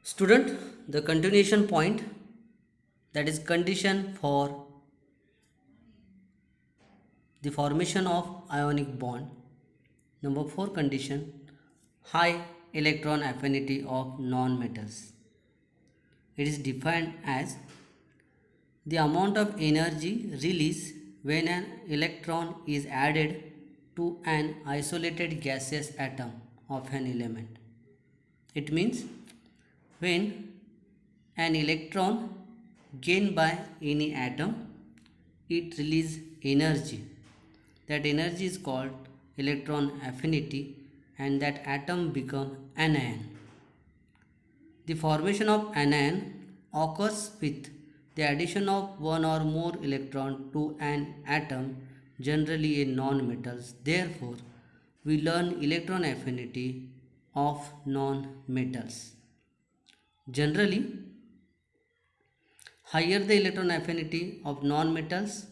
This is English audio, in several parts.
Student, the continuation point, that is condition for the formation of ionic bond. Number 4 condition, high electron affinity of non-metals. It is defined as the amount of energy released when an electron is added to an isolated gaseous atom of an element. It means when an electron gained by any atom, it releases energy. That energy is called electron affinity and that atom becomes anion. The formation of anion occurs with the addition of one or more electron to an atom, generally in non-metals. Therefore, we learn electron affinity of non-metals. Generally, higher the electron affinity of non-metals,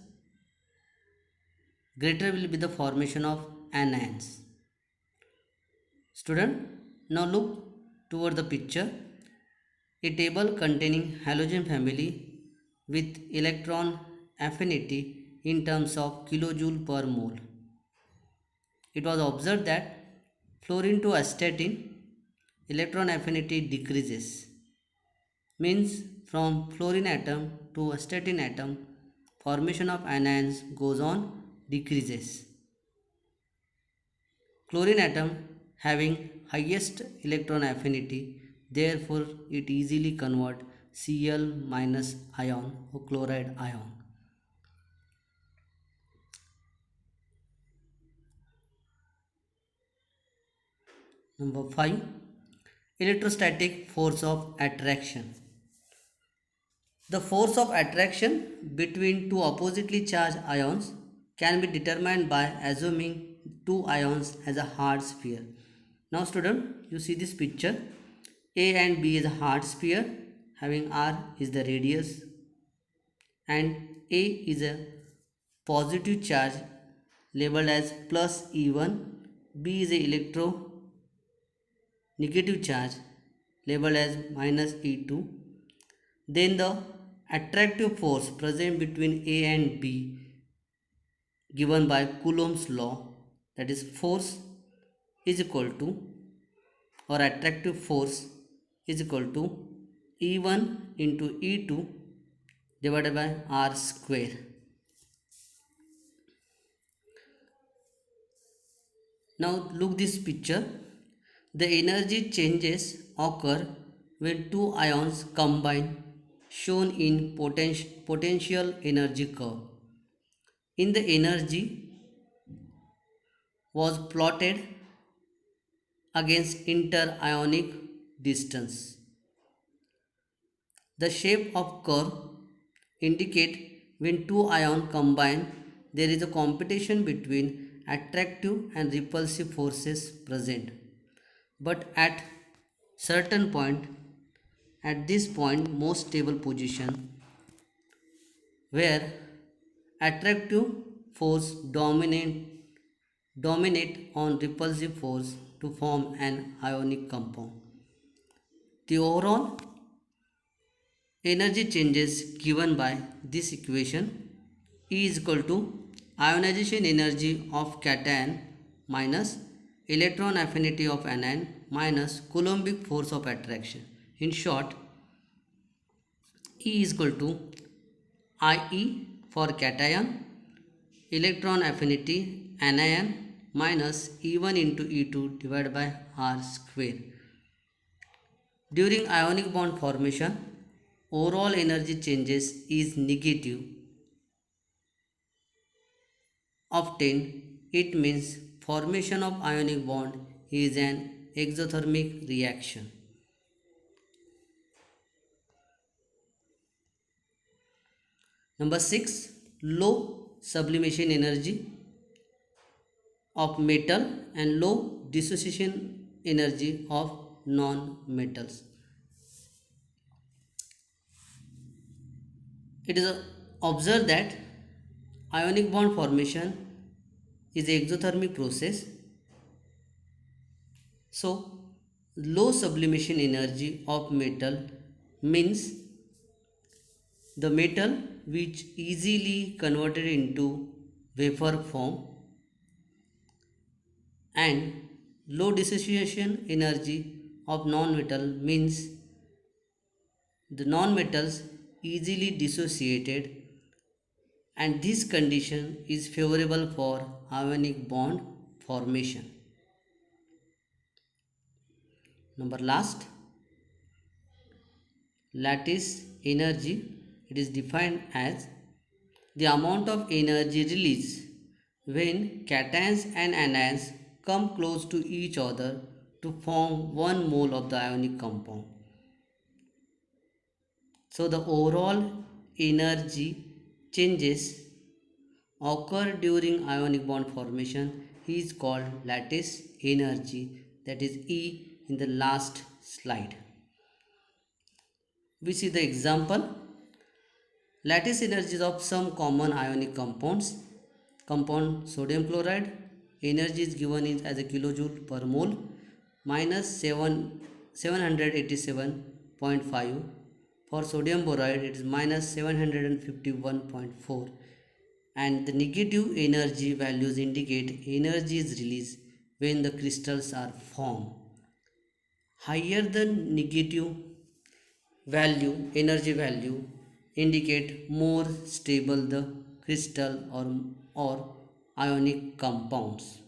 greater will be the formation of anions. Student, now look toward the picture. A table containing halogen family with electron affinity in terms of kilojoule per mole. It was observed that fluorine to astatine electron affinity decreases. Means from fluorine atom to astatine atom, formation of anions goes on decreases. Chlorine atom having highest electron affinity, therefore it easily convert Cl minus ion or chloride ion. Number 5, electrostatic force of attraction. The force of attraction between two oppositely charged ions can be determined by assuming two ions as a hard sphere. Now student, you see this picture. A and B is a hard sphere having R is the radius and A is a positive charge labeled as plus E1, B is a negative charge labeled as minus E2. Then the attractive force present between A and B given by Coulomb's law, that is force is equal to, or attractive force is equal to E1 into E2 divided by R square. Now look this picture. The energy changes occur when two ions combine, shown in potential energy curve. In the energy was plotted against interionic distance. The shape of curve indicate when two ions combine, there is a competition between attractive and repulsive forces present. But at certain point, at this point most stable position where attractive force dominate on repulsive force to form an ionic compound. The overall energy changes given by this equation E is equal to ionization energy of cation minus electron affinity of anion minus Coulombic force of attraction. In short, E is equal to IE for cation, electron affinity anion minus E1 into E2 divided by R square. During ionic bond formation, overall energy changes is negative of 10. It means formation of ionic bond is an exothermic reaction. Number 6, low sublimation energy of metal and low dissociation energy of non-metals. It is observed that ionic bond formation is an exothermic process. So, Low sublimation energy of metal means the metal which easily converted into vapor form, and low dissociation energy of non-metal means the non-metals easily dissociated, and this condition is favorable for ionic bond formation. Number last, lattice energy. It is defined as the amount of energy released when cations and anions come close to each other to form 1 mole of the ionic compound. So the overall energy changes occur during ionic bond formation is called lattice energy, that is E in the last slide. We see the example. Lattice energies of some common ionic compounds. Compound sodium chloride, energy is given as a kilojoule per mole, minus 787.5. For sodium boride, it is minus 751.4. And the negative energy values indicate energy is released when the crystals are formed. Higher the negative energy value indicate more stable the crystal or ionic compounds.